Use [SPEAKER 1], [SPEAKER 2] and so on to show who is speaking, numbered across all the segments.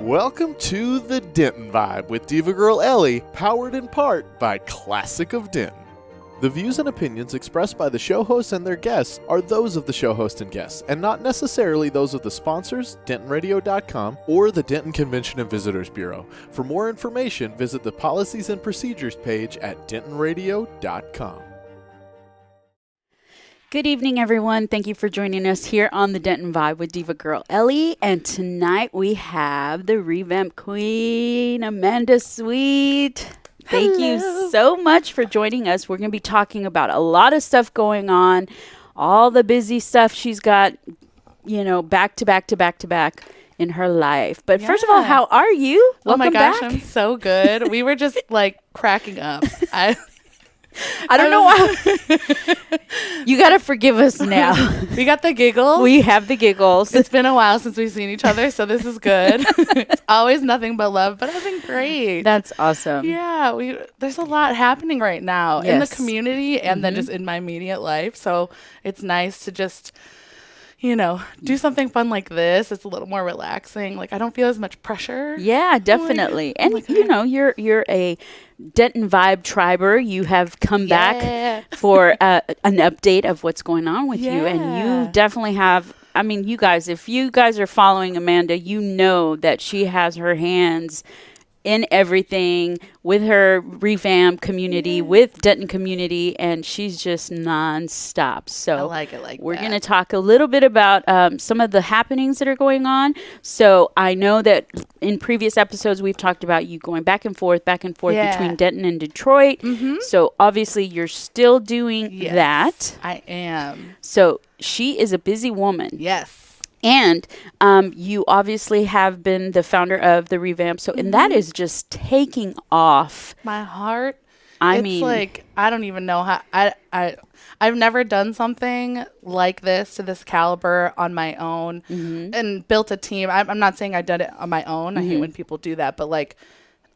[SPEAKER 1] Welcome to the Denton Vibe with Diva Girl Ellie, powered in part by Classic of Denton. The views and opinions expressed by the show hosts and their guests are those of the show host and guests, and not necessarily those of the sponsors, DentonRadio.com, or the Denton Convention and Visitors Bureau. For more information, visit the Policies and Procedures page at DentonRadio.com.
[SPEAKER 2] Good evening, everyone. Thank you for joining us here on the Denton Vibe with Diva Girl Ellie. And tonight we have the revamp queen, Amanda Sweet. Thank you so much for joining us. We're going to be talking about a lot of stuff going on, all the busy stuff she's got, back to back to back to back in her life. But first of all, how are you? Welcome
[SPEAKER 3] back.
[SPEAKER 2] I'm
[SPEAKER 3] so good. We were just cracking up.
[SPEAKER 2] I don't know why. You got to forgive us now.
[SPEAKER 3] We got the giggles.
[SPEAKER 2] We have the giggles.
[SPEAKER 3] It's been a while since we've seen each other, so this is good. It's always nothing but love, but I've been great.
[SPEAKER 2] That's awesome.
[SPEAKER 3] Yeah, there's a lot happening right now in the community and then just in my immediate life. So it's nice to just, do something fun like this. It's a little more relaxing. I don't feel as much pressure.
[SPEAKER 2] Yeah, definitely. You're a Denton Vibe triber. You have come back for an update of what's going on with you. And you definitely have, you guys, if you guys are following Amanda, you know that she has her hands in everything with her revamp community, with Denton community, and she's just nonstop. So
[SPEAKER 3] I like it
[SPEAKER 2] we're going to talk a little bit about some of the happenings that are going on. So I know that in previous episodes we've talked about you going back and forth between Denton and Detroit. Mm-hmm. So obviously you're still doing that.
[SPEAKER 3] I am.
[SPEAKER 2] So she is a busy woman.
[SPEAKER 3] Yes.
[SPEAKER 2] And you obviously have been the founder of the revamp. So, and that is just taking off.
[SPEAKER 3] My heart.
[SPEAKER 2] I
[SPEAKER 3] don't even know how. I've never done something like this to this caliber on my own and built a team. I'm not saying I did it on my own. I hate when people do that. But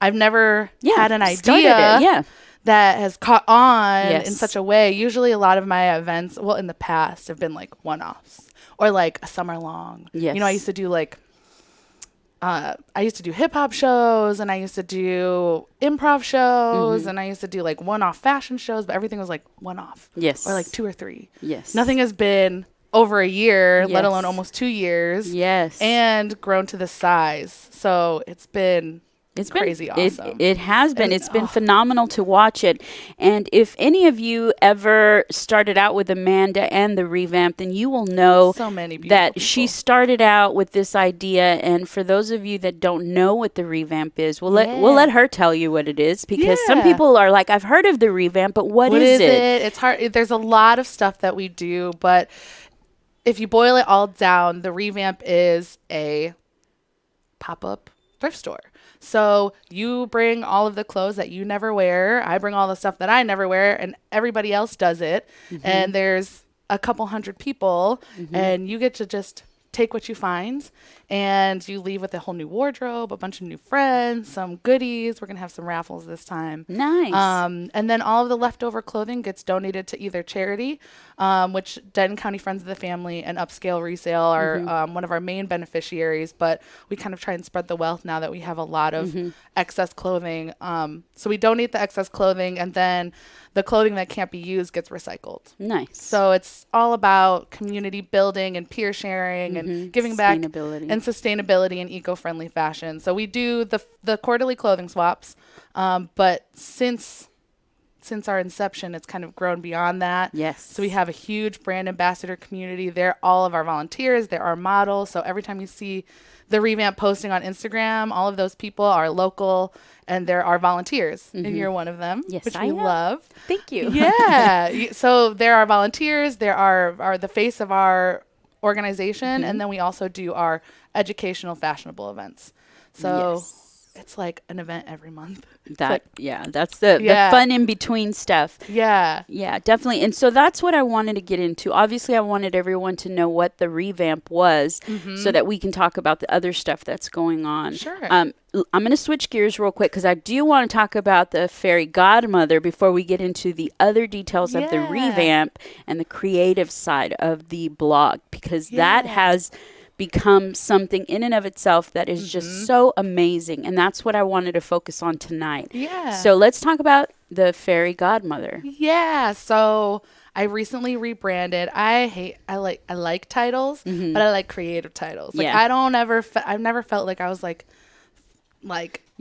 [SPEAKER 3] I've never had an idea that has caught on in such a way. Usually a lot of my events, in the past, have been one-offs. Or a summer long.
[SPEAKER 2] Yes.
[SPEAKER 3] I used to do hip hop shows, and I used to do improv shows, and I used to do one-off fashion shows, but everything was one-off.
[SPEAKER 2] Yes.
[SPEAKER 3] Or 2 or 3.
[SPEAKER 2] Yes.
[SPEAKER 3] Nothing has been over a year, let alone almost 2 years.
[SPEAKER 2] Yes.
[SPEAKER 3] And grown to this size. So it's been crazy awesome.
[SPEAKER 2] It has been. It's been phenomenal to watch it. And if any of you ever started out with Amanda and the revamp, then you will know that she started out with this idea. And for those of you that don't know what the revamp is, we'll let her tell you what it is, because some people are like, I've heard of the revamp, but what is it?
[SPEAKER 3] It's hard. There's a lot of stuff that we do, but if you boil it all down, the revamp is a pop-up thrift store. So you bring all of the clothes that you never wear. I bring all the stuff that I never wear, and everybody else does it. And there's a couple hundred people, and you get to just take what you find, and you leave with a whole new wardrobe, a bunch of new friends, some goodies. We're going to have some raffles this time.
[SPEAKER 2] Nice.
[SPEAKER 3] And then all of the leftover clothing gets donated to either charity, which Denton County Friends of the Family and Upscale Resale are one of our main beneficiaries, but we kind of try and spread the wealth now that we have a lot of excess clothing. So we donate the excess clothing, and then the clothing that can't be used gets recycled.
[SPEAKER 2] Nice.
[SPEAKER 3] So it's all about community building and peer sharing and giving back and sustainability and eco-friendly fashion. So we do the quarterly clothing swaps, but since our inception, it's kind of grown beyond that.
[SPEAKER 2] Yes.
[SPEAKER 3] So we have a huge brand ambassador community. They're all of our volunteers. They're our models. So every time you see the revamp posting on Instagram, all of those people are local, and they're our volunteers, and you're one of them, which we love.
[SPEAKER 2] Thank you.
[SPEAKER 3] Yeah. So they're our volunteers. They are the face of our organization, and then we also do our educational fashionable events. So it's an event every month.
[SPEAKER 2] That's the fun in between stuff.
[SPEAKER 3] Yeah.
[SPEAKER 2] Yeah, definitely. And so that's what I wanted to get into. Obviously, I wanted everyone to know what the revamp was so that we can talk about the other stuff that's going on.
[SPEAKER 3] Sure.
[SPEAKER 2] I'm going to switch gears real quick because I do want to talk about the fairy godmother before we get into the other details of the revamp and the creative side of the blog, because that has become something in and of itself that is just so amazing. And that's what I wanted to focus on tonight.
[SPEAKER 3] Yeah.
[SPEAKER 2] So let's talk about the fairy godmother.
[SPEAKER 3] Yeah. So I recently rebranded. I like titles, but I like creative titles. Like
[SPEAKER 2] Yeah.
[SPEAKER 3] I've never felt like I was like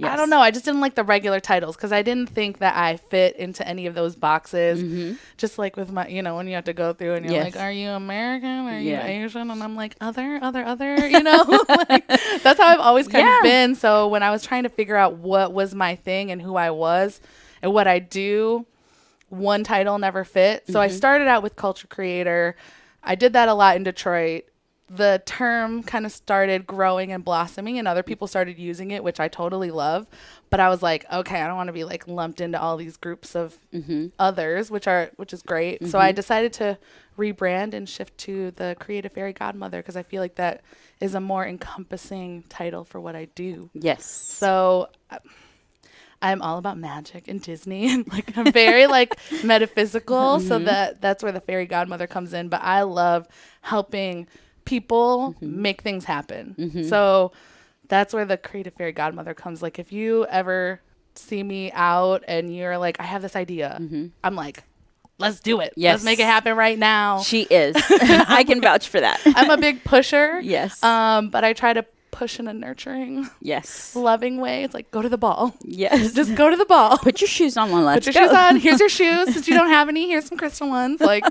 [SPEAKER 2] Yes.
[SPEAKER 3] I don't know. I just didn't like the regular titles because I didn't think that I fit into any of those boxes. Just like with my, when you have to go through and you're like, are you American? Are you Asian? And I'm like, other, like, that's how I've always kind of been. So when I was trying to figure out what was my thing and who I was and what I do, one title never fit. So I started out with culture creator. I did that a lot in Detroit. The term kind of started growing and blossoming and other people started using it, which I totally love. But I was like, okay, I don't want to be like lumped into all these groups of others, which is great. So I decided to rebrand and shift to the creative fairy godmother because I feel like that is a more encompassing title for what I do.
[SPEAKER 2] Yes.
[SPEAKER 3] So I'm all about magic and Disney and like I'm very like metaphysical. So that's where the fairy godmother comes in. But I love helping people make things happen. So that's where the creative fairy godmother comes. Like if you ever see me out and you're like, I have this idea, I'm like, let's do it.
[SPEAKER 2] Yes.
[SPEAKER 3] Let's make it happen right now.
[SPEAKER 2] She is. I can vouch for that.
[SPEAKER 3] I'm a big pusher.
[SPEAKER 2] Yes.
[SPEAKER 3] But I try to push in a nurturing,
[SPEAKER 2] Yes.
[SPEAKER 3] loving way. It's like, go to the ball.
[SPEAKER 2] Yes.
[SPEAKER 3] Just go to the ball.
[SPEAKER 2] Put your shoes on. Well, let's
[SPEAKER 3] Put your
[SPEAKER 2] go.
[SPEAKER 3] shoes on. Here's your shoes. Since you don't have any, here's some crystal ones. Like,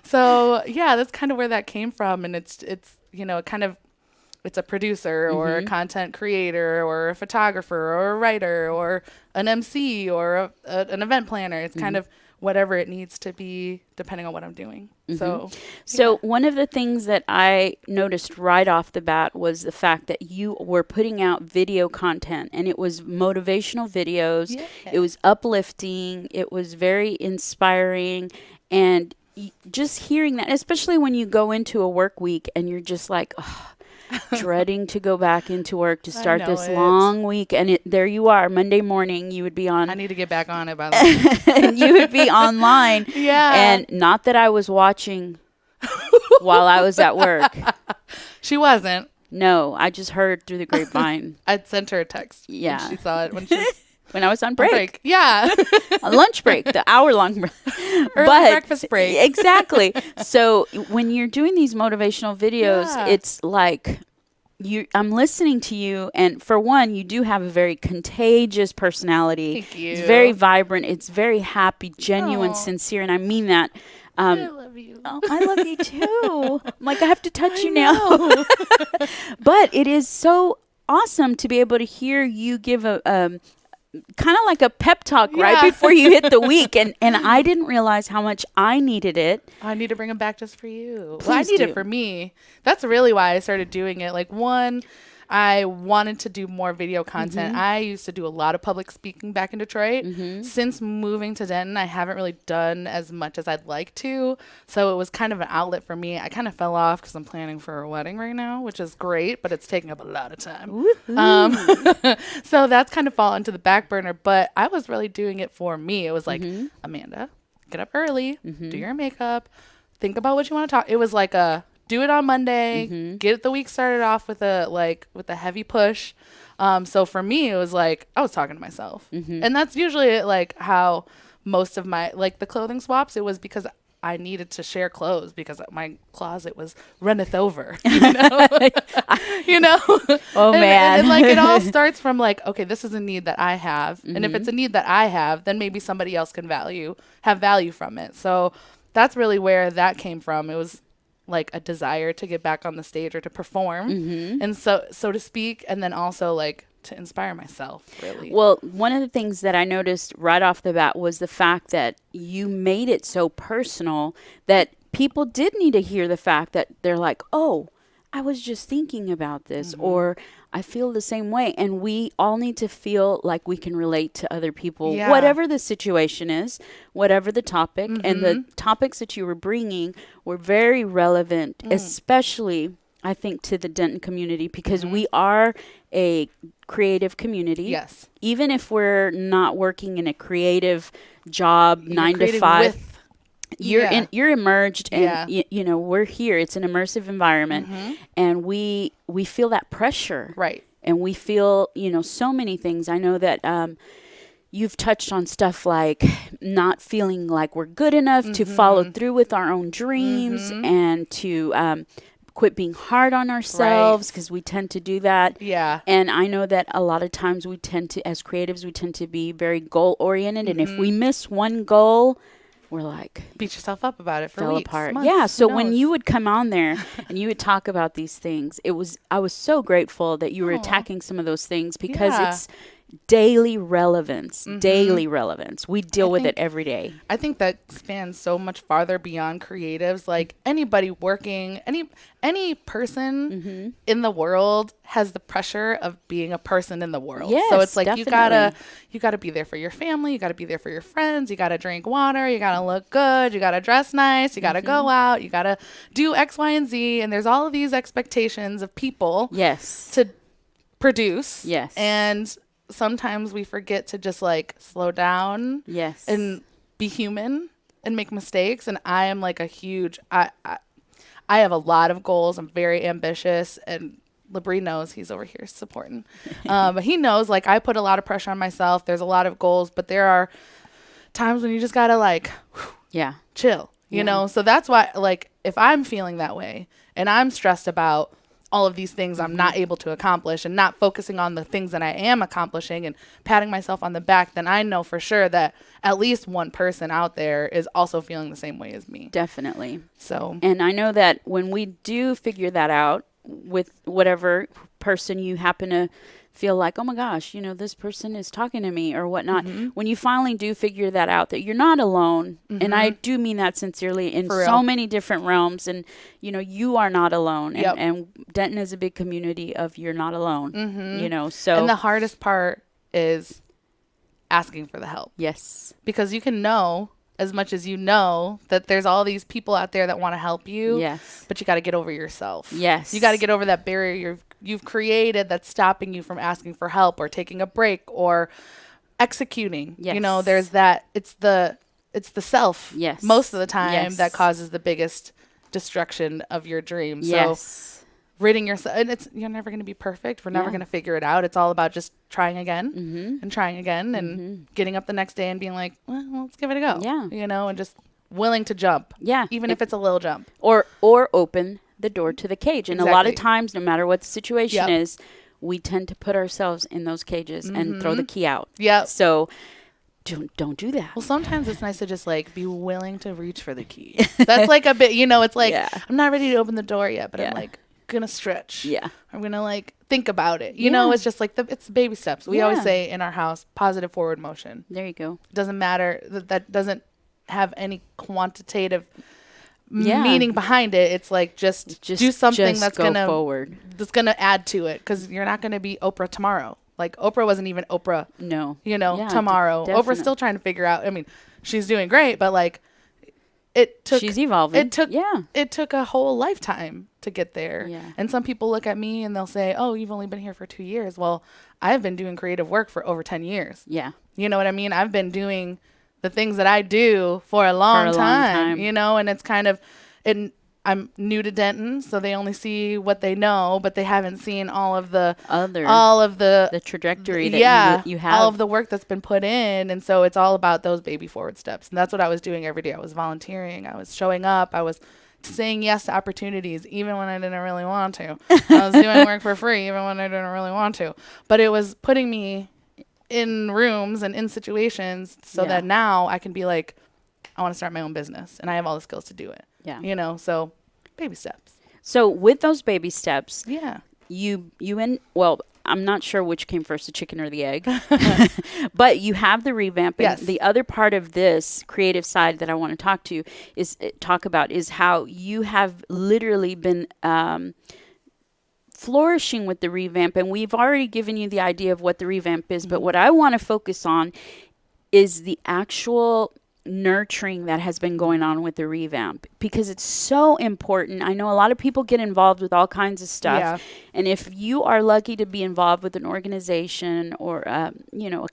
[SPEAKER 3] so yeah, that's kind of where that came from. And it's it's a producer or a content creator or a photographer or a writer or an MC or an event planner. It's kind of whatever it needs to be depending on what I'm doing. So
[SPEAKER 2] one of the things that I noticed right off the bat was the fact that you were putting out video content and it was motivational videos.
[SPEAKER 3] Yeah.
[SPEAKER 2] It was uplifting. It was very inspiring. And just hearing that, especially when you go into a work week and you're just like, oh, dreading to go back into work to start this long week. And there you are, Monday morning, you would be on.
[SPEAKER 3] I need to get back on it, by the way.
[SPEAKER 2] And you would be online.
[SPEAKER 3] Yeah.
[SPEAKER 2] And not that I was watching while I was at work.
[SPEAKER 3] She wasn't.
[SPEAKER 2] No, I just heard through the grapevine.
[SPEAKER 3] I'd sent her a text.
[SPEAKER 2] Yeah.
[SPEAKER 3] When she saw it when she was
[SPEAKER 2] when I was on break.
[SPEAKER 3] Yeah.
[SPEAKER 2] On lunch break, the hour-long break.
[SPEAKER 3] Early breakfast break.
[SPEAKER 2] Exactly. So when you're doing these motivational videos, it's like I'm listening to you, and for one, you do have a very contagious personality.
[SPEAKER 3] Thank you.
[SPEAKER 2] It's very vibrant. It's very happy, genuine, sincere, and I mean that.
[SPEAKER 3] I love you.
[SPEAKER 2] Oh, I love you too. I'm like, I have to touch you now. But it is so awesome to be able to hear you give a kind of like a pep talk right before you hit the week. And I didn't realize how much I needed it.
[SPEAKER 3] I need to bring them back just for you.
[SPEAKER 2] Please
[SPEAKER 3] Well, I need
[SPEAKER 2] do.
[SPEAKER 3] it for me. That's really why I started doing it. Like, one, I wanted to do more video content. I used to do a lot of public speaking back in Detroit. Since moving to Denton, I haven't really done as much as I'd like to. So it was kind of an outlet for me. I kind of fell off because I'm planning for a wedding right now, which is great, but it's taking up a lot of time. So that's kind of fallen to the back burner. But I was really doing it for me. It was like, Amanda, get up early, do your makeup, think about what you want to talk. It was like do it on Monday, get the week started off with a heavy push. So for me, it was like, I was talking to myself. And that's usually like how most of my, like the clothing swaps, it was because I needed to share clothes because my closet was runneth over, you know?
[SPEAKER 2] Oh, man.
[SPEAKER 3] And like, it all starts from like, okay, this is a need that I have. And if it's a need that I have, then maybe somebody else can have value from it. So that's really where that came from. It was like a desire to get back on the stage or to perform, and so to speak, and then also like to inspire myself, really.
[SPEAKER 2] Well, one of the things that I noticed right off the bat was the fact that you made it so personal that people did need to hear the fact that they're like, oh, I was just thinking about this, or I feel the same way. And we all need to feel like we can relate to other people, whatever the situation is, whatever the topic. And the topics that you were bringing were very relevant, especially, I think, to the Denton community, because we are a creative community.
[SPEAKER 3] Yes.
[SPEAKER 2] Even if we're not working in a creative job, 9 to 5. you're immersed, and
[SPEAKER 3] Yeah.
[SPEAKER 2] you know, we're here. It's an immersive environment, and we feel that pressure,
[SPEAKER 3] Right.
[SPEAKER 2] and we feel, you know, so many things. I know that you've touched on stuff like not feeling like we're good enough to follow through with our own dreams, and to quit being hard on ourselves, because we tend to do that.
[SPEAKER 3] Yeah.
[SPEAKER 2] And I know that a lot of times we tend to, as creatives, we tend to be very goal oriented. And if we miss one goal, we're like,
[SPEAKER 3] Beat yourself up about it for
[SPEAKER 2] fell
[SPEAKER 3] weeks,
[SPEAKER 2] apart.
[SPEAKER 3] months,
[SPEAKER 2] Yeah.
[SPEAKER 3] who
[SPEAKER 2] So when
[SPEAKER 3] knows?
[SPEAKER 2] you would come on there and you would talk about these things, I was so grateful that you were attacking some of those things, because
[SPEAKER 3] Yeah.
[SPEAKER 2] it's daily relevance. Daily relevance. We deal with it
[SPEAKER 3] think-
[SPEAKER 2] every day.
[SPEAKER 3] I think that spans so much farther beyond creatives. Like anybody working, any person in the world has the pressure of being a person in the world. So
[SPEAKER 2] Yes,
[SPEAKER 3] it's like
[SPEAKER 2] definitely.
[SPEAKER 3] you gotta be there for your family, you gotta be there for your friends, you gotta drink water, you gotta look good, you gotta dress nice, you gotta go out, you gotta do X, Y, and Z. And there's all of these expectations of people
[SPEAKER 2] Yes.
[SPEAKER 3] to produce.
[SPEAKER 2] Yes.
[SPEAKER 3] And sometimes we forget to just like slow down
[SPEAKER 2] Yes.
[SPEAKER 3] and be human and make mistakes. And I am like a huge, I have a lot of goals. I'm very ambitious, and Labrie knows, he's over here supporting. But he knows, like, I put a lot of pressure on myself. There's a lot of goals, but there are times when you just gotta like
[SPEAKER 2] yeah.
[SPEAKER 3] chill, you know? So that's why, like, if I'm feeling that way and I'm stressed about all of these things I'm not able to accomplish, and not focusing on the things that I am accomplishing and patting myself on the back, then I know for sure that at least one person out there is also feeling the same way as me.
[SPEAKER 2] Definitely.
[SPEAKER 3] So,
[SPEAKER 2] And I know that when we do figure that out with whatever person you happen to feel like, oh my gosh, you know, this person is talking to me or whatnot, when you finally do figure that out, that you're not alone, and I do mean that sincerely in
[SPEAKER 3] For
[SPEAKER 2] so
[SPEAKER 3] real.
[SPEAKER 2] many different realms, and you know, you are not alone.
[SPEAKER 3] Yep.
[SPEAKER 2] And Denton is a big community of you're not alone, you know, so.
[SPEAKER 3] and the hardest part is asking for the help,
[SPEAKER 2] yes.
[SPEAKER 3] because you can know as much as you know that there's all these people out there that want to help you.
[SPEAKER 2] Yes.
[SPEAKER 3] But you got to get over yourself.
[SPEAKER 2] Yes.
[SPEAKER 3] You got to get over that barrier you've created that's stopping you from asking for help or taking a break or executing. You know,
[SPEAKER 2] Yes.
[SPEAKER 3] there's that. It's the self.
[SPEAKER 2] Yes.
[SPEAKER 3] Most of the time
[SPEAKER 2] Yes.
[SPEAKER 3] that causes the biggest destruction of your dream.
[SPEAKER 2] Yes.
[SPEAKER 3] So ridding yourself, and you're never going to be perfect. We're never
[SPEAKER 2] Yeah.
[SPEAKER 3] going to figure it out. It's all about just trying again and trying again and getting up the next day and being like, well, let's give it a go.
[SPEAKER 2] Yeah.
[SPEAKER 3] You know, and just willing to jump.
[SPEAKER 2] Yeah.
[SPEAKER 3] Even if it's a little jump.
[SPEAKER 2] or open the door to the cage. And a lot of
[SPEAKER 3] Exactly.
[SPEAKER 2] times, no matter what the situation
[SPEAKER 3] Yep.
[SPEAKER 2] is, we tend to put ourselves in those cages and throw the key out.
[SPEAKER 3] Yep.
[SPEAKER 2] So don't do that.
[SPEAKER 3] Well, sometimes it's nice to just like be willing to reach for the key. That's like a bit, you know, it's like,
[SPEAKER 2] Yeah.
[SPEAKER 3] I'm not ready to open the door yet, but
[SPEAKER 2] Yeah.
[SPEAKER 3] I'm like gonna stretch.
[SPEAKER 2] Yeah.
[SPEAKER 3] I'm gonna like think about it. You know,
[SPEAKER 2] Yeah.
[SPEAKER 3] it's just like it's baby steps. We always
[SPEAKER 2] Yeah.
[SPEAKER 3] say in our house, positive forward motion.
[SPEAKER 2] There you go.
[SPEAKER 3] Doesn't matter. That doesn't have any quantitative
[SPEAKER 2] Yeah.
[SPEAKER 3] meaning behind it. It's like just do something
[SPEAKER 2] just
[SPEAKER 3] that's
[SPEAKER 2] go
[SPEAKER 3] gonna
[SPEAKER 2] forward.
[SPEAKER 3] that's gonna add to it, because you're not gonna be Oprah tomorrow. Like Oprah wasn't even Oprah,
[SPEAKER 2] No.
[SPEAKER 3] you know,
[SPEAKER 2] Yeah,
[SPEAKER 3] tomorrow. Oprah's
[SPEAKER 2] definite-
[SPEAKER 3] still trying to figure out. I mean, she's doing great, but like it took
[SPEAKER 2] She's evolving.
[SPEAKER 3] It took a whole lifetime to get there.
[SPEAKER 2] Yeah.
[SPEAKER 3] And some people look at me and they'll say, "Oh, you've only been here for 2 years." Well, I've been doing creative work for over 10 years.
[SPEAKER 2] Yeah.
[SPEAKER 3] You know what I mean? I've been doing the things that I do for a long time, you know, and it's kind of, and I'm new to Denton, so they only see what they know, but they haven't seen all of the
[SPEAKER 2] The trajectory that you have.
[SPEAKER 3] all of the work that's been put in. And so it's all about those baby forward steps. And that's what I was doing every day. I was volunteering, I was showing up, I was saying yes to opportunities even when I didn't really want to. I was doing work for free even when I didn't really want to. But it was putting me in rooms and in situations so
[SPEAKER 2] Yeah.
[SPEAKER 3] that now I can be like, I want to start my own business and I have all the skills to do it.
[SPEAKER 2] Yeah.
[SPEAKER 3] You know, so baby steps.
[SPEAKER 2] So with those baby steps,
[SPEAKER 3] Yeah.
[SPEAKER 2] well, I'm not sure which came first, the chicken or the egg, but you have the revamp. And
[SPEAKER 3] Yes.
[SPEAKER 2] the other part of this creative side that I want to talk about is how you have literally been flourishing with the revamp. And we've already given you the idea of what the revamp is, but what I want to focus on is the actual nurturing that has been going on with the revamp, because it's so important. I know a lot of people get involved with all kinds of stuff.
[SPEAKER 3] Yeah.
[SPEAKER 2] And if you are lucky to be involved with an organization or, a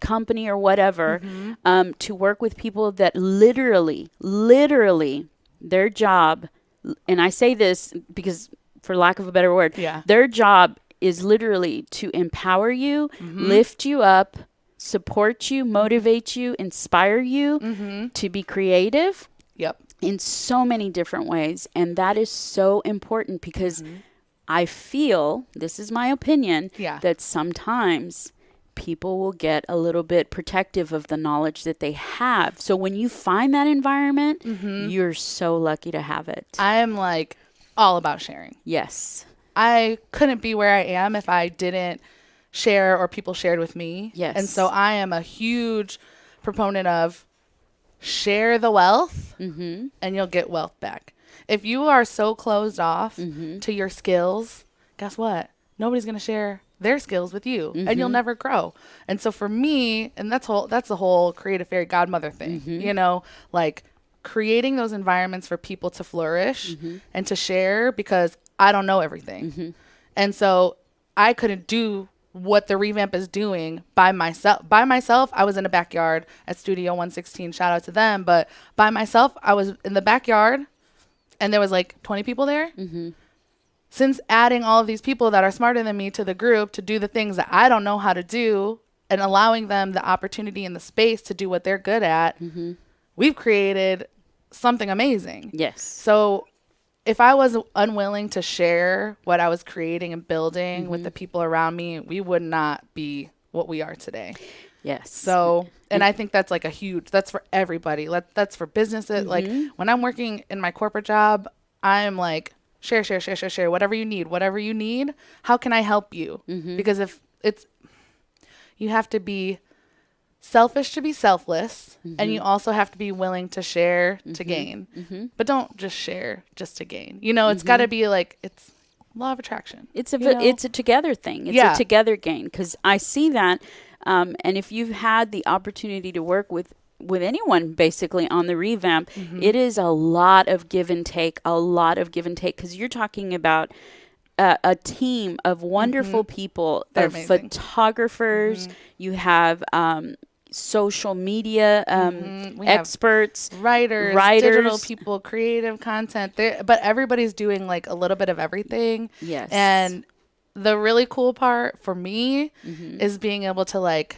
[SPEAKER 2] company or whatever, to work with people that literally, their job, and I say this because for lack of a better word, their job is literally to empower you, lift you up, support you, motivate you, inspire you to be creative in so many different ways. And that is so important because I feel, this is my opinion, that sometimes people will get a little bit protective of the knowledge that they have. So when you find that environment, you're so lucky to have it.
[SPEAKER 3] I am like all about sharing.
[SPEAKER 2] Yes.
[SPEAKER 3] I couldn't be where I am if I didn't share or people shared with me.
[SPEAKER 2] Yes.
[SPEAKER 3] And so I am a huge proponent of share the wealth and you'll get wealth back. If you are so closed off to your skills, guess what? Nobody's going to share their skills with you and you'll never grow. And so for me, and that's the whole creative fairy godmother thing, like creating those environments for people to flourish and to share, because I don't know everything. And so I couldn't do what the revamp is doing by myself. By myself, I was in a backyard at Studio 116. Shout out to them. But by myself, I was in the backyard and there was like 20 people there. Since adding all of these people that are smarter than me to the group to do the things that I don't know how to do and allowing them the opportunity and the space to do what they're good at, we've created something amazing.
[SPEAKER 2] Yes.
[SPEAKER 3] So if I was unwilling to share what I was creating and building with the people around me, we would not be what we are today.
[SPEAKER 2] Yes.
[SPEAKER 3] So, and I think that's like that's for everybody. That's for businesses. Like when I'm working in my corporate job, I'm like, share, whatever you need. How can I help you? Because if you have to be selfish to be selfless, and you also have to be willing to share to gain. But don't just share just to gain. It's got to be like, it's law of attraction.
[SPEAKER 2] It's a together thing. It's a together gain, because I see that. And if you've had the opportunity to work with anyone basically on the revamp, it is a lot of give and take, because you're talking about a team of wonderful people,
[SPEAKER 3] They're
[SPEAKER 2] of
[SPEAKER 3] amazing.
[SPEAKER 2] photographers. You have social media experts,
[SPEAKER 3] writers, digital people, creative content. But everybody's doing like a little bit of everything.
[SPEAKER 2] Yes.
[SPEAKER 3] And the really cool part for me is being able to like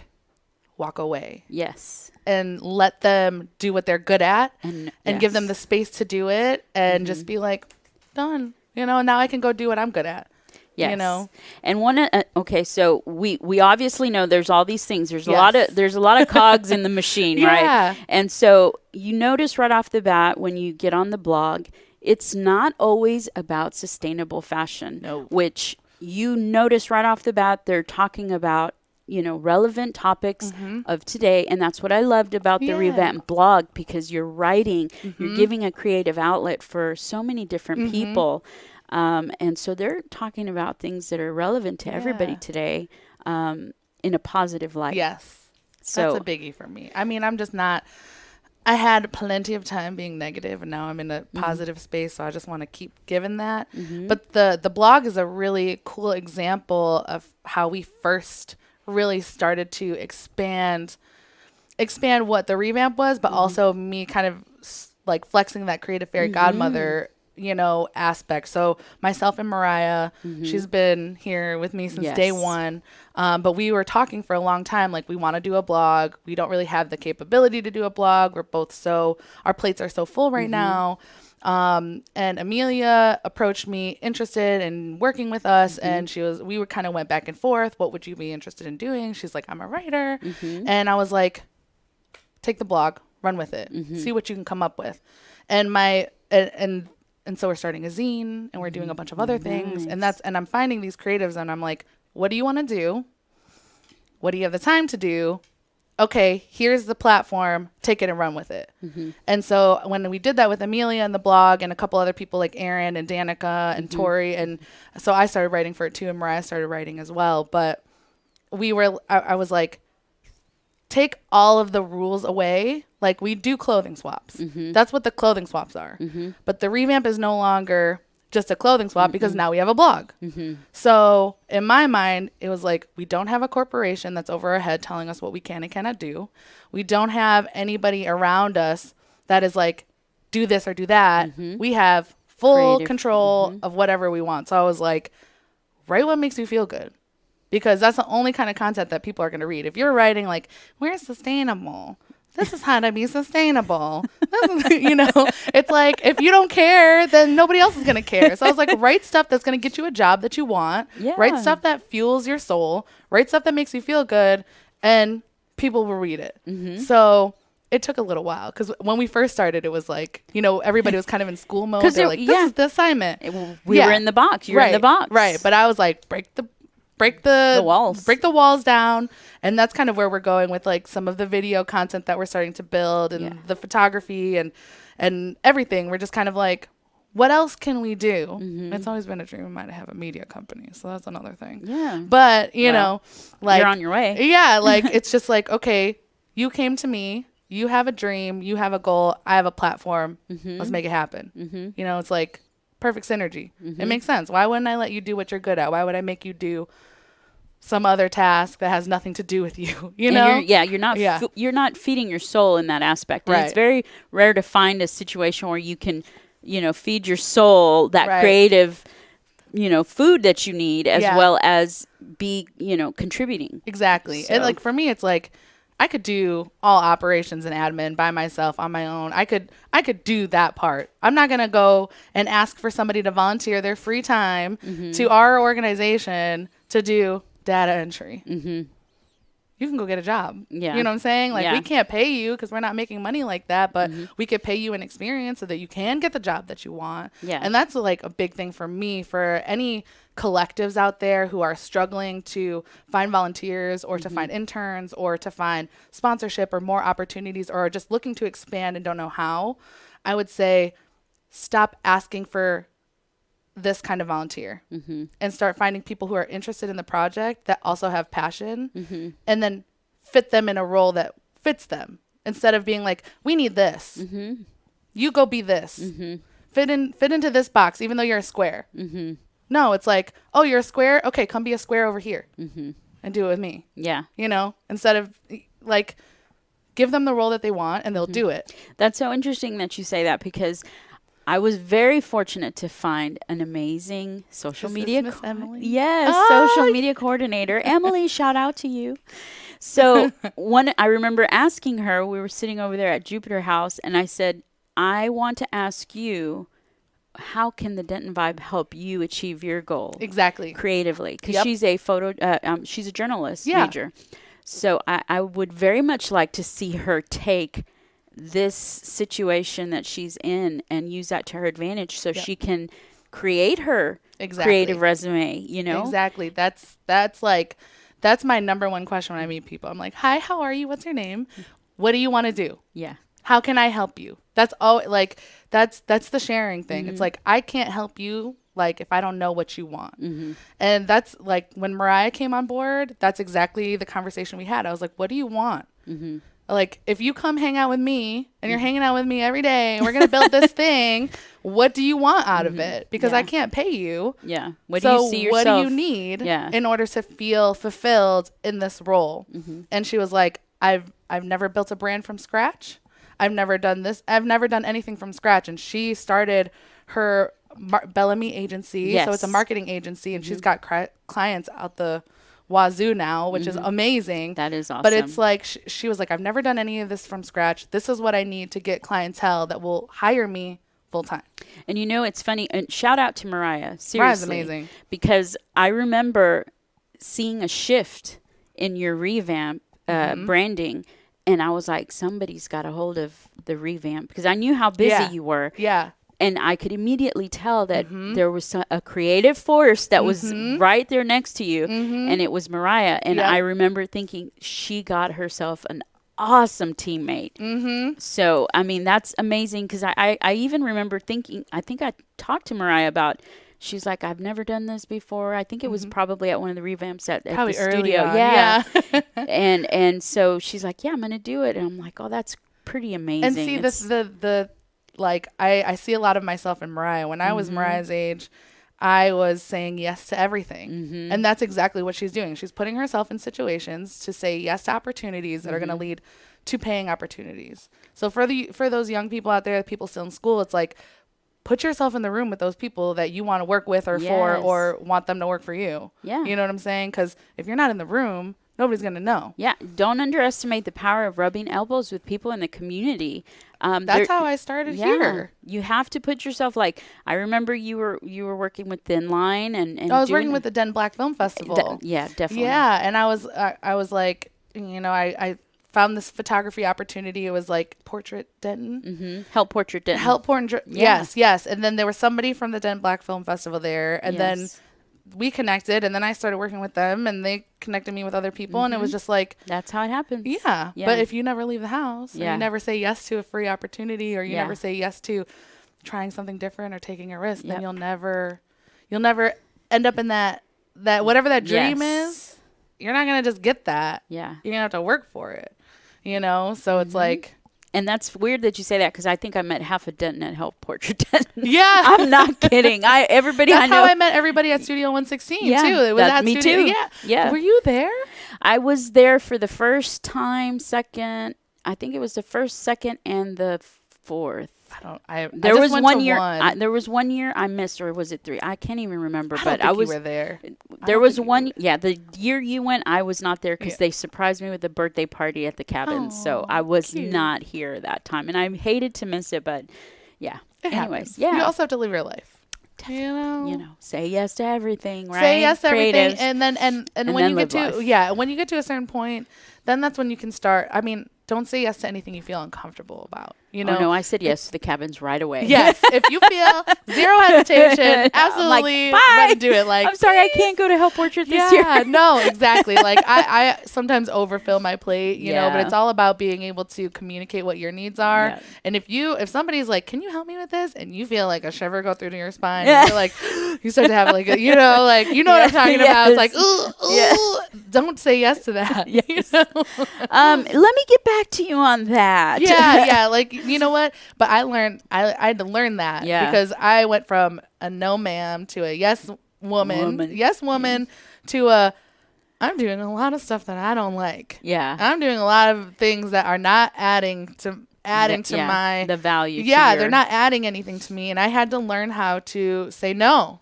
[SPEAKER 3] walk away.
[SPEAKER 2] Yes.
[SPEAKER 3] And let them do what they're good at and give them the space to do it and just be like, done. Now I can go do what I'm good at.
[SPEAKER 2] Yes. And okay, so we obviously know there's all these things. There's a lot of cogs in the machine, right? And so you notice right off the bat when you get on the blog, it's not always about sustainable fashion.
[SPEAKER 3] No.
[SPEAKER 2] Which you notice right off the bat they're talking about, relevant topics of today. And that's what I loved about the revamp blog, because you're writing, you're giving a creative outlet for so many different people. And so they're talking about things that are relevant to everybody today, in a positive light.
[SPEAKER 3] Yes.
[SPEAKER 2] So
[SPEAKER 3] that's a biggie for me. I mean, I'm just not, I had plenty of time being negative and now I'm in a positive space. So I just want to keep giving that. But the blog is a really cool example of how we first really started to expand what the revamp was, but also me kind of like flexing that creative fairy godmother aspect. So myself and Mariah, she's been here with me since day one. But we were talking for a long time, like we want to do a blog. We don't really have the capability to do a blog. We're both our plates are so full right now. And Amelia approached me interested in working with us. And we kind of went back and forth. What would you be interested in doing? She's like, I'm a writer. And I was like, take the blog, run with it, see what you can come up with. And and so we're starting a zine and we're doing a bunch of other things. And I'm finding these creatives and I'm like, what do you want to do? What do you have the time to do? Okay, here's the platform, take it and run with it. And so when we did that with Amelia and the blog and a couple other people like Aaron and Danica and Tori, and so I started writing for it too, and Mariah started writing as well. But I was like, take all of the rules away Like, we do clothing swaps. That's what the clothing swaps are. But the revamp is no longer just a clothing swap because now we have a blog. So in my mind, it was like, we don't have a corporation that's over our head telling us what we can and cannot do. We don't have anybody around us that is like, do this or do that. We have full control of whatever we want. So I was like, write what makes you feel good. Because that's the only kind of content that people are going to read. If you're writing like, we're sustainable, this is how to be sustainable. You know, it's like, if you don't care, then nobody else is going to care. So I was like, write stuff that's going to get you a job that you want.
[SPEAKER 2] Yeah.
[SPEAKER 3] Write stuff that fuels your soul. Write stuff that makes you feel good. And people will read it. So it took a little while. Because when we first started, it was like, you know, everybody was kind of in school mode. They're like, this is the assignment.
[SPEAKER 2] We were in the box. You're in the box.
[SPEAKER 3] Right. But I was like, break the walls down. And that's kind of where we're going with like some of the video content that we're starting to build and the photography and everything. We're just kind of like, what else can we do? It's always been a dream of mine to have a media company. So that's another thing.
[SPEAKER 2] Yeah.
[SPEAKER 3] But you know, like,
[SPEAKER 2] you're on your way.
[SPEAKER 3] Yeah. Like, it's just like, okay, you came to me, you have a dream, you have a goal, I have a platform. Let's make it happen. You know, it's like perfect synergy. It makes sense. Why wouldn't I let you do what you're good at? Why would I make you do some other task that has nothing to do with you? You know?
[SPEAKER 2] You're not feeding your soul in that aspect. And
[SPEAKER 3] Right.
[SPEAKER 2] it's very rare to find a situation where you can, you know, feed your soul that creative, you know, food that you need as well as be, you know, contributing.
[SPEAKER 3] Exactly.
[SPEAKER 2] So.
[SPEAKER 3] And like, for me, it's like, I could do all operations and admin by myself on my own. I could do that part. I'm not going to go and ask for somebody to volunteer their free time to our organization to do data entry. You can go get a job.
[SPEAKER 2] Yeah.
[SPEAKER 3] You know what I'm saying? Like, we can't pay you because we're not making money like that, but we could pay you an experience so that you can get the job that you want.
[SPEAKER 2] Yeah.
[SPEAKER 3] And that's like a big thing for me, for any collectives out there who are struggling to find volunteers or to find interns or to find sponsorship or more opportunities, or are just looking to expand and don't know how. I would say, stop asking for this kind of volunteer and start finding people who are interested in the project that also have passion, and then fit them in a role that fits them, instead of being like, we need this. You go be this. Fit into this box, even though you're a square. No, it's like, oh, you're a square? Okay, come be a square over here and do it with me.
[SPEAKER 2] Yeah.
[SPEAKER 3] You know, instead of like, give them the role that they want and they'll do it.
[SPEAKER 2] That's so interesting that you say that, because I was very fortunate to find an amazing social media.
[SPEAKER 3] Miss Emily?
[SPEAKER 2] Yes, social media coordinator. Emily, shout out to you. So I remember asking her, we were sitting over there at Jupiter House, and I said, I want to ask you, how can the Denton Vibe help you achieve your goal?
[SPEAKER 3] Exactly.
[SPEAKER 2] Creatively. Because she's a she's a journalist major. So I would very much like to see her take this situation that she's in and use that to her advantage, so she can create her creative resume, you know?
[SPEAKER 3] Exactly. That's my number one question when I meet people. I'm like, hi, how are you? What's your name? What do you want to do?
[SPEAKER 2] Yeah.
[SPEAKER 3] How can I help you? That's all, like, that's the sharing thing. It's like, I can't help you, like, if I don't know what you want. And that's like, when Mariah came on board, that's exactly the conversation we had. I was like, what do you want? Like, if you come hang out with me and you're hanging out with me every day and we're going to build this thing, what do you want out of it? Because I can't pay you.
[SPEAKER 2] Yeah. What do you see yourself?
[SPEAKER 3] What do you need in order to feel fulfilled in this role? And she was like, I've never built a brand from scratch. I've never done this. I've never done anything from scratch. And she started her Bellamy agency.
[SPEAKER 2] Yes.
[SPEAKER 3] So it's a marketing agency, and she's got clients out the wazoo now, which is amazing.
[SPEAKER 2] That is awesome.
[SPEAKER 3] But it's like, she was like, I've never done any of this from scratch. This is what I need to get clientele that will hire me full time.
[SPEAKER 2] And you know, it's funny. And shout out to Mariah. Seriously.
[SPEAKER 3] Mariah's amazing.
[SPEAKER 2] Because I remember seeing a shift in your revamp branding. And I was like, somebody's got a hold of the revamp, because I knew how busy you were.
[SPEAKER 3] Yeah.
[SPEAKER 2] And I could immediately tell that there was a creative force that was right there next to you. And it was Mariah. And I remember thinking, she got herself an awesome teammate. So, I mean, that's amazing, because I even remember thinking, I think I talked to Mariah about, she's like, I've never done this before. I think it was probably at one of the revamps at the studio.
[SPEAKER 3] On. Yeah.
[SPEAKER 2] And so she's like, yeah, I'm going to do it. And I'm like, oh, that's pretty amazing.
[SPEAKER 3] And see, the like, I see a lot of myself in Mariah. When I was Mariah's age, I was saying yes to everything. And that's exactly what she's doing. She's putting herself in situations to say yes to opportunities that are going to lead to paying opportunities. So for those young people out there, people still in school, it's like, put yourself in the room with those people that you want to work with or for, or want them to work for you. Yeah. You know what I'm saying? Because if you're not in the room, nobody's going to know.
[SPEAKER 2] Yeah. Don't underestimate the power of rubbing elbows with people in the community.
[SPEAKER 3] That's how I started here.
[SPEAKER 2] You have to put yourself, like, I remember you were working with Thin Line and
[SPEAKER 3] I was working with the Denton Black Film Festival.
[SPEAKER 2] Yeah, definitely.
[SPEAKER 3] Yeah. And I was like, you know, I found this photography opportunity. It was like Portrait Denton.
[SPEAKER 2] Help Portrait Denton.
[SPEAKER 3] Help Portrait. Yes. And then there was somebody from the Denton Black Film Festival there. And then we connected, and then I started working with them, and they connected me with other people. And it was just like,
[SPEAKER 2] that's how it happens.
[SPEAKER 3] Yeah. But if you never leave the house, and you never say yes to a free opportunity, or you never say yes to trying something different or taking a risk, then you'll never end up in that whatever that dream is. You're not going to just get that. Yeah. You're going to have to work for it. You know, so it's like,
[SPEAKER 2] and that's weird that you say that, because I think I met half of Denton at Help Portrait Denton.
[SPEAKER 3] Yeah,
[SPEAKER 2] I'm not kidding. Everybody
[SPEAKER 3] that's
[SPEAKER 2] I know.
[SPEAKER 3] How I met everybody at Studio 116 too. It was at
[SPEAKER 2] me
[SPEAKER 3] Studio,
[SPEAKER 2] too. Yeah.
[SPEAKER 3] Were you there?
[SPEAKER 2] I was there for the first time, second. I think it was the first, second, and the fourth. There was 1 year. There was 1 year I missed, or was it 3? I can't even remember.
[SPEAKER 3] But I was. You were there.
[SPEAKER 2] There was one. Yeah, the year you went, I was not there because they surprised me with a birthday party at the cabin. So I was not here that time, and I hated to miss it. But yeah. Anyways,
[SPEAKER 3] you also have to live your life.
[SPEAKER 2] You know, say yes to everything, right?
[SPEAKER 3] Say yes to everything, and then when you get to when you get to a certain point, then that's when you can start. I mean, don't say yes to anything you feel uncomfortable about. You know?
[SPEAKER 2] Oh, no, I said yes to the cabins right away.
[SPEAKER 3] Yes, if you feel zero hesitation, absolutely,
[SPEAKER 2] bye.
[SPEAKER 3] Do it. Like,
[SPEAKER 2] I'm sorry, I can't go to Help Portrait this year.
[SPEAKER 3] Yeah, no, exactly. Like I sometimes overfill my plate, you know, but it's all about being able to communicate what your needs are. Yeah. And if somebody's like, "Can you help me with this?" and you feel like a shiver go through to your spine, and you're like, you start to have like a, you know what I'm talking about. It's like, ooh, don't say yes to that.
[SPEAKER 2] Yes. You know? Let me get back to you on that.
[SPEAKER 3] Yeah, like, you know what? But I had to learn that because I went from a no ma'am to a yes woman to a I'm doing a lot of stuff that I don't like. Yeah. I'm doing a lot of things that are not adding to my
[SPEAKER 2] the value.
[SPEAKER 3] Yeah, they're not adding anything to me, and I had to learn how to say no.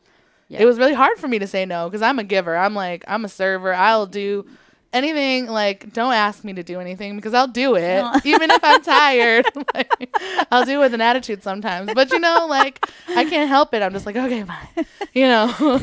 [SPEAKER 3] Yeah. It was really hard for me to say no because I'm a giver. I'm a server. I'll do anything. Like, don't ask me to do anything because I'll do it. No. Even if I'm tired. Like, I'll do it with an attitude sometimes. But, you know, like, I can't help it. I'm just like, okay, fine. You know.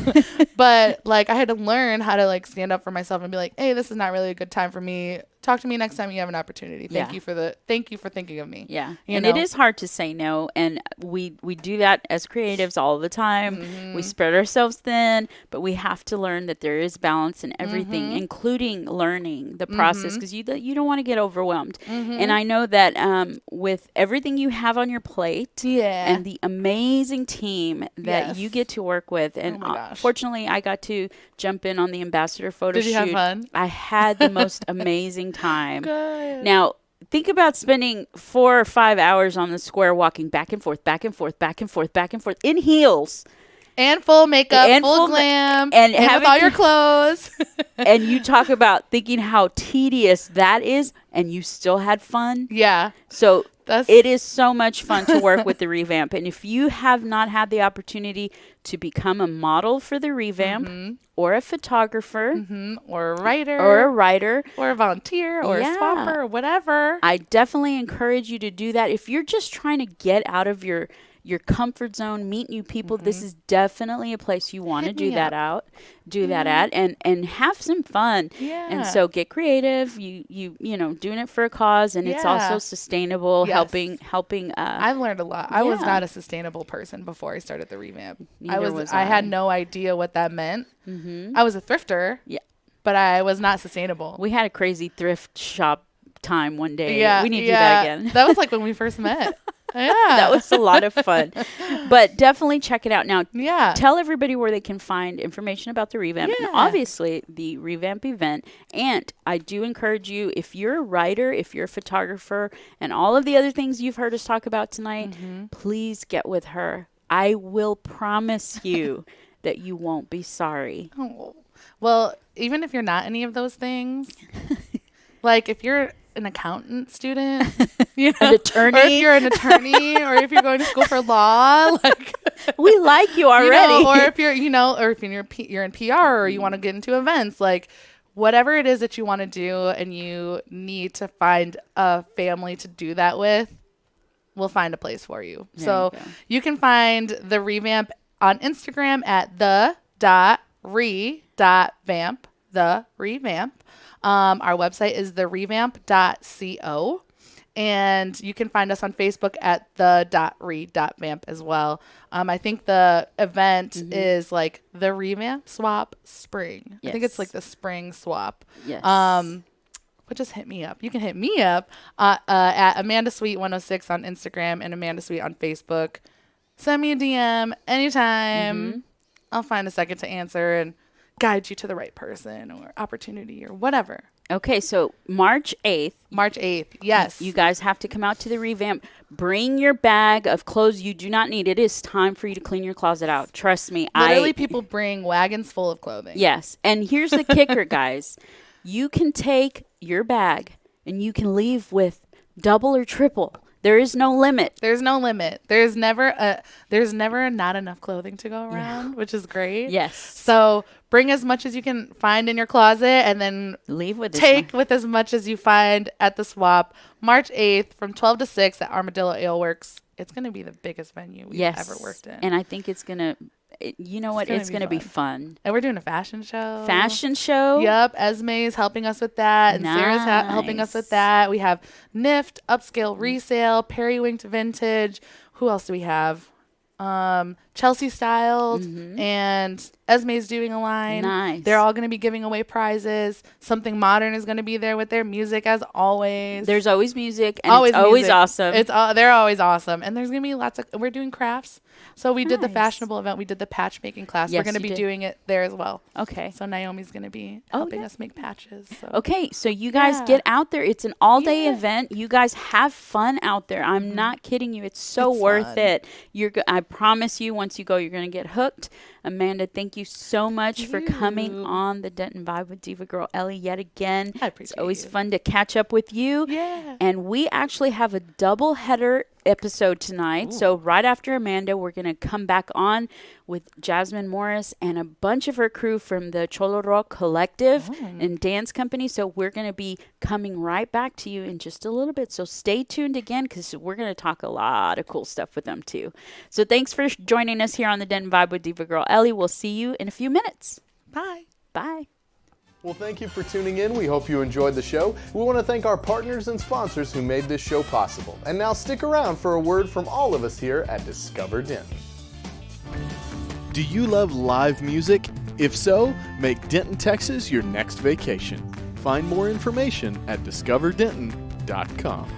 [SPEAKER 3] But, like, I had to learn how to, like, stand up for myself and be like, hey, this is not really a good time for me. Talk to me next time you have an opportunity. Thank you for thinking of me.
[SPEAKER 2] Yeah. And it is hard to say no. And we do that as creatives all the time. Mm-hmm. We spread ourselves thin, but we have to learn that there is balance in everything, including learning the process, because you don't want to get overwhelmed. Mm-hmm. And I know that with everything you have on your plate and the amazing team that you get to work with, and fortunately I got to jump in on the ambassador photo shoot.
[SPEAKER 3] Did you have fun?
[SPEAKER 2] I had the most amazing time. Good. Now, think about spending 4 or 5 hours on the square walking back and forth, back and forth, back and forth, back and forth in heels.
[SPEAKER 3] And full makeup, and full glam, and with all your clothes.
[SPEAKER 2] And you talk about thinking how tedious that is, and you still had fun. Yeah. So it is so much fun to work with the revamp. And if you have not had the opportunity to become a model for the revamp, or a photographer,
[SPEAKER 3] or a writer,
[SPEAKER 2] or
[SPEAKER 3] a volunteer, or a swapper, or whatever,
[SPEAKER 2] I definitely encourage you to do that. If you're just trying to get out of your comfort zone, meet new people, this is definitely a place you want to do that at, and have some fun. Yeah. And so get creative. You know, doing it for a cause, and it's also sustainable, helping.
[SPEAKER 3] I've learned a lot. I was not a sustainable person before I started the revamp. I had no idea what that meant. I was a thrifter. Yeah. But I was not sustainable.
[SPEAKER 2] We had a crazy thrift shop time one day. Yeah. We need to do that again.
[SPEAKER 3] That was like when we first met.
[SPEAKER 2] That was a lot of fun. But definitely check it out. Now,
[SPEAKER 3] Yeah.
[SPEAKER 2] tell everybody where they can find information about the revamp and obviously the revamp event. And I do encourage you, if you're a writer, if you're a photographer, and all of the other things you've heard us talk about tonight, please get with her. I will promise you that you won't be sorry.
[SPEAKER 3] Oh. Well, even if you're not any of those things, like if you're an accountant student,
[SPEAKER 2] An attorney.
[SPEAKER 3] or if you're an attorney, or if you're going to school for law, like
[SPEAKER 2] We like you already.
[SPEAKER 3] or if you're, or if you're in PR or you want to get into events, like whatever it is that you want to do, and you need to find a family to do that with, we'll find a place for you.
[SPEAKER 2] There
[SPEAKER 3] So
[SPEAKER 2] you go.
[SPEAKER 3] you can find the revamp on Instagram at the.re.vamp, the revamp. Our website is therevamp.co. And you can find us on Facebook at the.re.vamp as well. I think the event is like the revamp swap spring. I think it's
[SPEAKER 2] Yes.
[SPEAKER 3] like the spring swap.
[SPEAKER 2] Yes.
[SPEAKER 3] But just hit me up. You can hit me up at Amanda Sweet 106 on Instagram and Amanda Sweet on Facebook. Send me a DM anytime. I'll find a second to answer and guide you to the right person or opportunity or whatever.
[SPEAKER 2] Okay, so March 8th.
[SPEAKER 3] March 8th. Yes.
[SPEAKER 2] You guys have to come out to the revamp. Bring your bag of clothes you do not need. It is time for you to clean your closet out. Trust me.
[SPEAKER 3] Literally, people bring wagons full of clothing.
[SPEAKER 2] Yes. And here's the kicker, guys. You can take your bag and you can leave with double or triple. There is no limit.
[SPEAKER 3] There's no limit. There's never not enough clothing to go around, which is great.
[SPEAKER 2] Yes.
[SPEAKER 3] So bring as much as you can find in your closet, and then
[SPEAKER 2] Leave with
[SPEAKER 3] take with as much as you find at the swap. March 8th from 12 to 6 at Armadillo Ale Works. It's going to be the biggest venue we've ever worked in.
[SPEAKER 2] And I think it's going to, you know what? It's going to be fun.
[SPEAKER 3] And we're doing a fashion show.
[SPEAKER 2] Fashion show.
[SPEAKER 3] Yep. Esme is helping us with that. And Sarah's helping us with that. We have Nift, Upscale Resale, Periwinked Vintage. Who else do we have? Chelsea Styled, and Esme's doing a line.
[SPEAKER 2] Nice.
[SPEAKER 3] They're all going to be giving away prizes. Something Modern is going to be there with their music as always.
[SPEAKER 2] There's always music, and
[SPEAKER 3] always
[SPEAKER 2] it's always
[SPEAKER 3] music.
[SPEAKER 2] awesome.
[SPEAKER 3] They're always awesome. And there's going to be lots of, we're doing crafts. So we did the fashionable event. We did the patch making class.
[SPEAKER 2] Yes,
[SPEAKER 3] we're going to
[SPEAKER 2] you
[SPEAKER 3] be
[SPEAKER 2] did.
[SPEAKER 3] doing it there as well.
[SPEAKER 2] Okay.
[SPEAKER 3] So Naomi's going to be helping us make patches. So.
[SPEAKER 2] Okay, so you guys get out there. It's an all-day event. You guys have fun out there. I'm not kidding you. It's so worth
[SPEAKER 3] fun.
[SPEAKER 2] it. I promise you, once you go, you're going to get hooked. Amanda, thank you so much for coming on the Denton Vibe with Diva Girl Ellie yet again.
[SPEAKER 3] I
[SPEAKER 2] It's
[SPEAKER 3] appreciate
[SPEAKER 2] always
[SPEAKER 3] you.
[SPEAKER 2] fun to catch up with you.
[SPEAKER 3] Yeah.
[SPEAKER 2] And we actually have a double header episode tonight. So right after Amanda, we're going to come back on with Jasmine Morris and a bunch of her crew from the Cholo Rock Collective and Dance Company. So we're going to be coming right back to you in just a little bit. So stay tuned again, because we're going to talk a lot of cool stuff with them too. So thanks for joining us here on the Denton Vibe with Diva Girl Ellie. We'll see you in a few minutes.
[SPEAKER 3] Bye.
[SPEAKER 2] Bye.
[SPEAKER 1] Well, thank you for tuning in. We hope you enjoyed the show. We want to thank our partners and sponsors who made this show possible. And now stick around for a word from all of us here at Discover Denton. Do you love live music? If so, make Denton, Texas your next vacation. Find more information at discoverdenton.com.